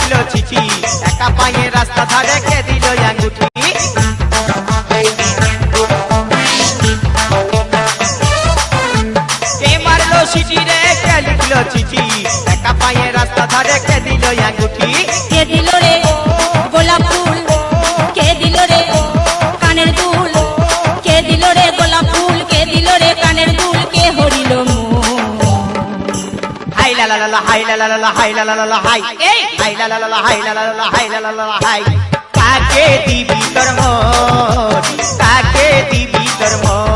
দিল চিঠি, একা পায়ে রাস্তা ধারে কে দিল আঙ্গুঠি। কে মারলো সিটি রে, কে লিখলো চিঠি, একা পায়ে রাস্তা ধারে কে দিল আঙ্গুঠি। কে দিল রে গোলাপ ফুল, কে দিল রে কানের দুল, কে দিল রে গোলাপ ফুল, কে দিল রে কানের দুল, কে হরিল হাই লা লা লা হাই লা লা লা হাই লা লা লা হাই, এই হাই লা লা লা হাই লা লা লা হাই লা লা লা হাই। কাকে দিবি তোর মন, কাকে দিবি তোর মন।